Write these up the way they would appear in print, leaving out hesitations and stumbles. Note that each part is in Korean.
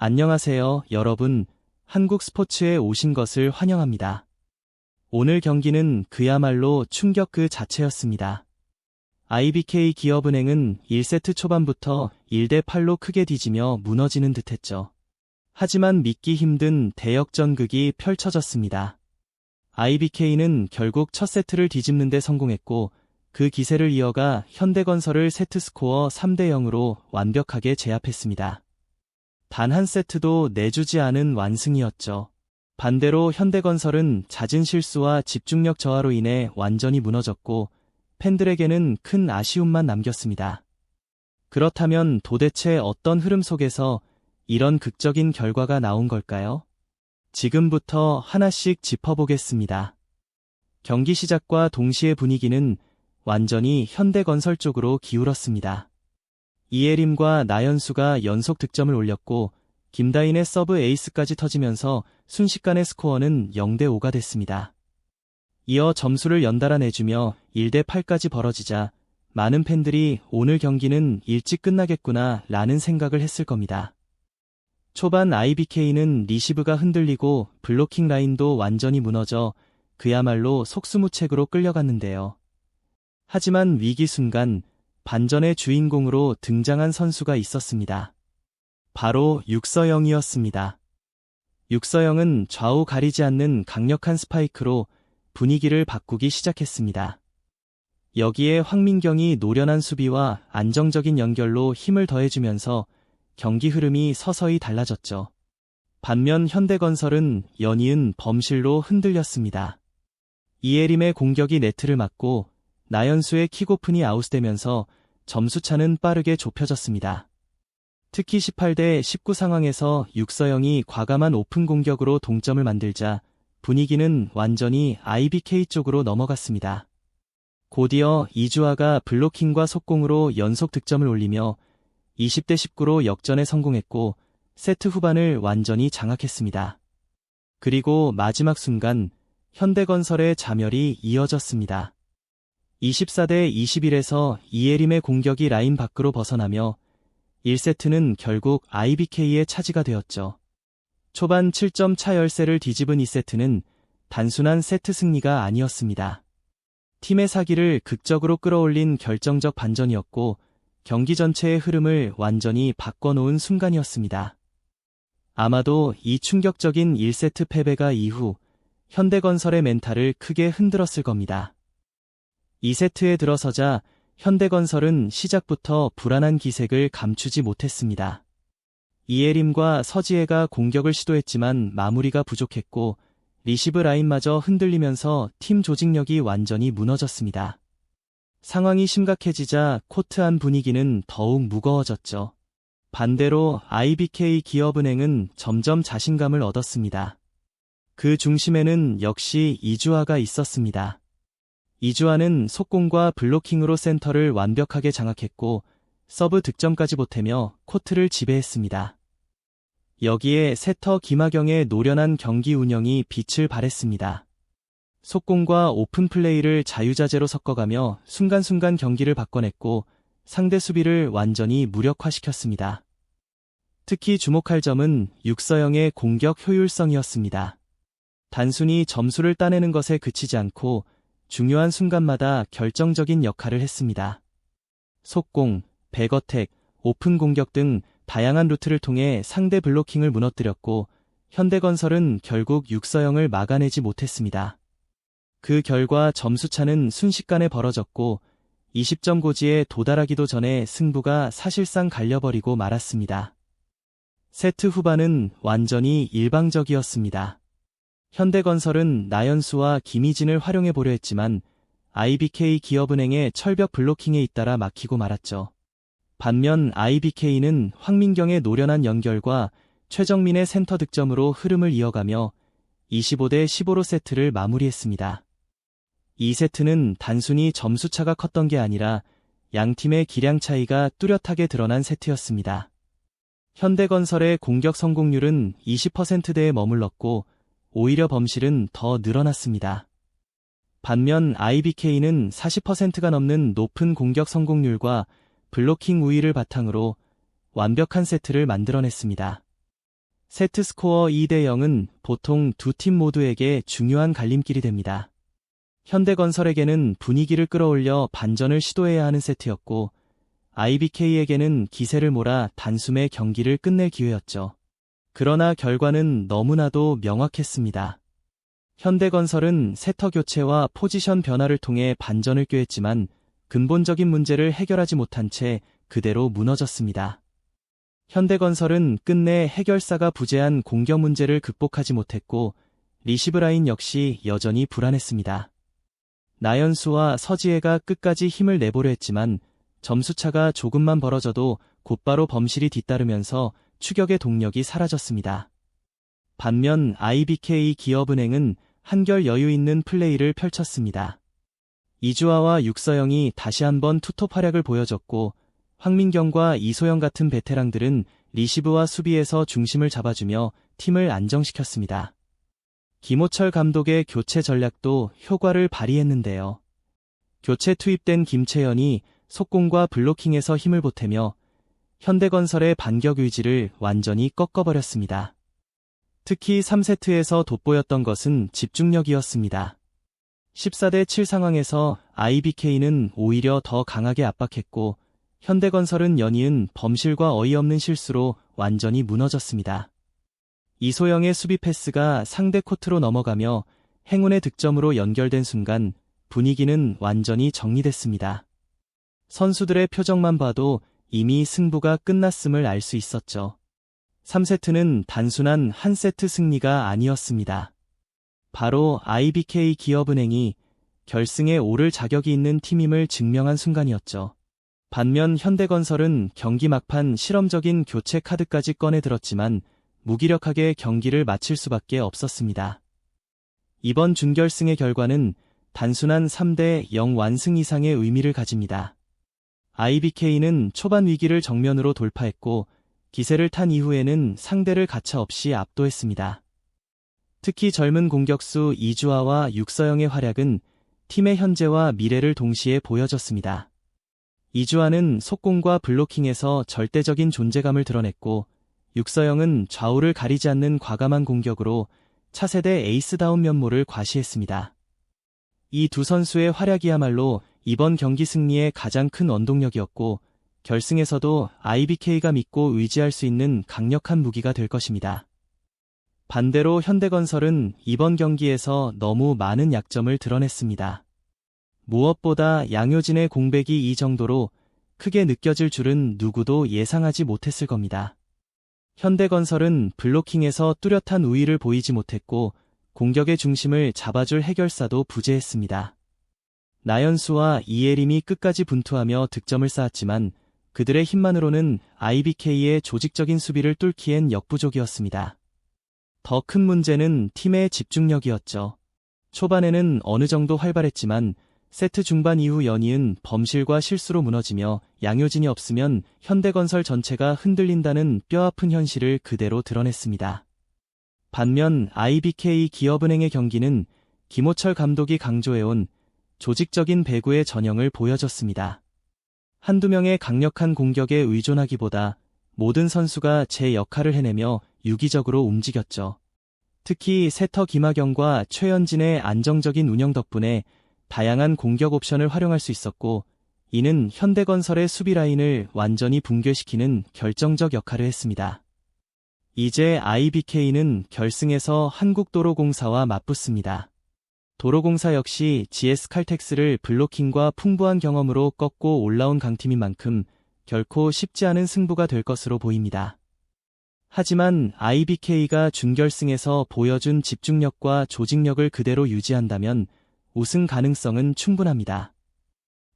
안녕하세요, 여러분. 한국 스포츠에 오신 것을 환영합니다. 오늘 경기는 그야말로 충격 그 자체였습니다. IBK 기업은행은 1세트 초반부터 1대8로 크게 뒤지며 무너지는 듯했죠. 하지만 믿기 힘든 대역전극이 펼쳐졌습니다. IBK는 결국 첫 세트를 뒤집는 데 성공했고 그 기세를 이어가 현대건설을 세트스코어 3대0으로 완벽하게 제압했습니다. 단 한 세트도 내주지 않은 완승이었죠. 반대로 현대건설은 잦은 실수와 집중력 저하로 인해 완전히 무너졌고 팬들에게는 큰 아쉬움만 남겼습니다. 그렇다면 도대체 어떤 흐름 속에서 이런 극적인 결과가 나온 걸까요? 지금부터 하나씩 짚어보겠습니다. 경기 시작과 동시에 분위기는 완전히 현대건설 쪽으로 기울었습니다. 이예림과 나연수가 연속 득점을 올렸고 김다인의 서브 에이스까지 터지면서 순식간에 스코어는 0대5가 됐습니다. 이어 점수를 연달아 내주며 1대8까지 벌어지자 많은 팬들이 오늘 경기는 일찍 끝나겠구나 라는 생각을 했을 겁니다. 초반 IBK는 리시브가 흔들리고 블로킹 라인도 완전히 무너져 그야말로 속수무책으로 끌려갔는데요. 하지만 위기 순간 반전의 주인공으로 등장한 선수가 있었습니다. 바로 육서영이었습니다. 육서영은 좌우 가리지 않는 강력한 스파이크로 분위기를 바꾸기 시작했습니다. 여기에 황민경이 노련한 수비와 안정적인 연결로 힘을 더해주면서 경기 흐름이 서서히 달라졌죠. 반면 현대건설은 연이은 범실로 흔들렸습니다. 이예림의 공격이 네트를 맞고 나연수의 킥오픈이 아웃되면서 점수차는 빠르게 좁혀졌습니다. 특히 18대19 상황에서 육서영이 과감한 오픈 공격으로 동점을 만들자 분위기는 완전히 IBK 쪽으로 넘어갔습니다. 곧이어 이주아가 블로킹과 속공으로 연속 득점을 올리며 20대19로 역전에 성공했고 세트 후반을 완전히 장악했습니다. 그리고 마지막 순간 현대건설의 자멸이 이어졌습니다. 24대21에서 이예림의 공격이 라인 밖으로 벗어나며 1세트는 결국 IBK의 차지가 되었죠. 초반 7점 차 열세를 뒤집은 2세트는 단순한 세트 승리가 아니었습니다. 팀의 사기를 극적으로 끌어올린 결정적 반전이었고 경기 전체의 흐름을 완전히 바꿔놓은 순간이었습니다. 아마도 이 충격적인 1세트 패배가 이후 현대건설의 멘탈을 크게 흔들었을 겁니다. 2세트에 들어서자 현대건설은 시작부터 불안한 기색을 감추지 못했습니다. 이예림과 서지혜가 공격을 시도했지만 마무리가 부족했고 리시브 라인마저 흔들리면서 팀 조직력이 완전히 무너졌습니다. 상황이 심각해지자 코트 안 분위기는 더욱 무거워졌죠. 반대로 IBK 기업은행은 점점 자신감을 얻었습니다. 그 중심에는 역시 이주아가 있었습니다. 이주아는 속공과 블로킹으로 센터를 완벽하게 장악했고 서브 득점까지 보태며 코트를 지배했습니다. 여기에 세터 김하경의 노련한 경기 운영이 빛을 발했습니다. 속공과 오픈 플레이를 자유자재로 섞어가며 순간순간 경기를 바꿔냈고 상대 수비를 완전히 무력화시켰습니다. 특히 주목할 점은 육서영의 공격 효율성이었습니다. 단순히 점수를 따내는 것에 그치지 않고 중요한 순간마다 결정적인 역할을 했습니다. 속공, 백어택, 오픈 공격 등 다양한 루트를 통해 상대 블로킹을 무너뜨렸고 현대건설은 결국 육서영을 막아내지 못했습니다. 그 결과 점수차는 순식간에 벌어졌고 20점 고지에 도달하기도 전에 승부가 사실상 갈려버리고 말았습니다. 세트 후반은 완전히 일방적이었습니다. 현대건설은 나연수와 김희진을 활용해 보려 했지만 IBK 기업은행의 철벽 블로킹에 잇따라 막히고 말았죠. 반면 IBK는 황민경의 노련한 연결과 최정민의 센터 득점으로 흐름을 이어가며 25대15로 세트를 마무리했습니다. 2세트는 단순히 점수차가 컸던 게 아니라 양팀의 기량 차이가 뚜렷하게 드러난 세트였습니다. 현대건설의 공격 성공률은 20%대에 머물렀고 오히려 범실은 더 늘어났습니다. 반면 IBK는 40%가 넘는 높은 공격 성공률과 블로킹 우위를 바탕으로 완벽한 세트를 만들어냈습니다. 세트 스코어 2대 0은 보통 두 팀 모두에게 중요한 갈림길이 됩니다. 현대건설에게는 분위기를 끌어올려 반전을 시도해야 하는 세트였고, IBK에게는 기세를 몰아 단숨에 경기를 끝낼 기회였죠. 그러나 결과는 너무나도 명확했습니다. 현대건설은 세터 교체와 포지션 변화를 통해 반전을 꾀했지만 근본적인 문제를 해결하지 못한 채 그대로 무너졌습니다. 현대건설은 끝내 해결사가 부재한 공격 문제를 극복하지 못했고 리시브 라인 역시 여전히 불안했습니다. 나연수와 서지혜가 끝까지 힘을 내보려 했지만 점수차가 조금만 벌어져도 곧바로 범실이 뒤따르면서 추격의 동력이 사라졌습니다. 반면 IBK 기업은행은 한결 여유 있는 플레이를 펼쳤습니다. 이주아와 육서영이 다시 한번 투톱 활약을 보여줬고 황민경과 이소영 같은 베테랑들은 리시브와 수비에서 중심을 잡아주며 팀을 안정시켰습니다. 김호철 감독의 교체 전략도 효과를 발휘했는데요. 교체 투입된 김채연이 속공과 블로킹에서 힘을 보태며 현대건설의 반격 의지를 완전히 꺾어버렸습니다. 특히 3세트에서 돋보였던 것은 집중력이었습니다. 14대 7 상황에서 IBK는 오히려 더 강하게 압박했고 현대건설은 연이은 범실과 어이없는 실수로 완전히 무너졌습니다. 이소영의 수비 패스가 상대 코트로 넘어가며 행운의 득점으로 연결된 순간 분위기는 완전히 정리됐습니다. 선수들의 표정만 봐도 이미 승부가 끝났음을 알 수 있었죠. 3세트는 단순한 한 세트 승리가 아니었습니다. 바로 IBK 기업은행이 결승에 오를 자격이 있는 팀임을 증명한 순간이었죠. 반면 현대건설은 경기 막판 실험적인 교체 카드까지 꺼내 들었지만 무기력하게 경기를 마칠 수밖에 없었습니다. 이번 준결승의 결과는 단순한 3대 0 완승 이상의 의미를 가집니다. IBK는 초반 위기를 정면으로 돌파했고 기세를 탄 이후에는 상대를 가차없이 압도했습니다. 특히 젊은 공격수 이주아와 육서영의 활약은 팀의 현재와 미래를 동시에 보여줬습니다. 이주아는 속공과 블로킹에서 절대적인 존재감을 드러냈고 육서영은 좌우를 가리지 않는 과감한 공격으로 차세대 에이스다운 면모를 과시했습니다. 이 두 선수의 활약이야말로 이번 경기 승리의 가장 큰 원동력이었고 결승에서도 IBK가 믿고 의지할 수 있는 강력한 무기가 될 것입니다. 반대로 현대건설은 이번 경기에서 너무 많은 약점을 드러냈습니다. 무엇보다 양효진의 공백이 이 정도로 크게 느껴질 줄은 누구도 예상하지 못했을 겁니다. 현대건설은 블로킹에서 뚜렷한 우위를 보이지 못했고 공격의 중심을 잡아줄 해결사도 부재했습니다. 나연수와 이예림이 끝까지 분투하며 득점을 쌓았지만 그들의 힘만으로는 IBK의 조직적인 수비를 뚫기엔 역부족이었습니다. 더 큰 문제는 팀의 집중력이었죠. 초반에는 어느 정도 활발했지만 세트 중반 이후 연이은 범실과 실수로 무너지며 양효진이 없으면 현대건설 전체가 흔들린다는 뼈아픈 현실을 그대로 드러냈습니다. 반면 IBK 기업은행의 경기는 김호철 감독이 강조해온 조직적인 배구의 전형을 보여줬습니다. 한두 명의 강력한 공격에 의존하기보다 모든 선수가 제 역할을 해내며 유기적으로 움직였죠. 특히 세터 김하경과 최현진의 안정적인 운영 덕분에 다양한 공격 옵션을 활용할 수 있었고 이는 현대건설의 수비 라인을 완전히 붕괴시키는 결정적 역할을 했습니다. 이제 IBK는 결승에서 한국도로공사와 맞붙습니다. 도로공사 역시 GS칼텍스를 블로킹과 풍부한 경험으로 꺾고 올라온 강팀인 만큼 결코 쉽지 않은 승부가 될 것으로 보입니다. 하지만 IBK가 준결승에서 보여준 집중력과 조직력을 그대로 유지한다면 우승 가능성은 충분합니다.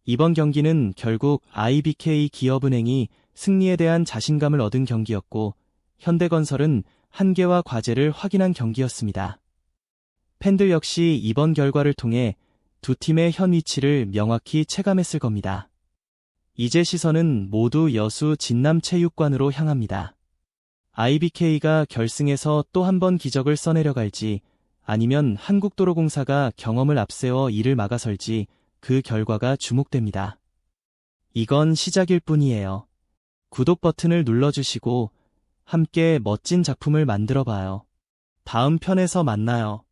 이번 경기는 결국 IBK 기업은행이 승리에 대한 자신감을 얻은 경기였고 현대건설은 한계와 과제를 확인한 경기였습니다. 팬들 역시 이번 결과를 통해 두 팀의 현 위치를 명확히 체감했을 겁니다. 이제 시선은 모두 여수 진남체육관으로 향합니다. IBK가 결승에서 또 한 번 기적을 써내려갈지 아니면 한국도로공사가 경험을 앞세워 이를 막아설지 그 결과가 주목됩니다. 이건 시작일 뿐이에요. 구독 버튼을 눌러주시고 함께 멋진 작품을 만들어 봐요. 다음 편에서 만나요.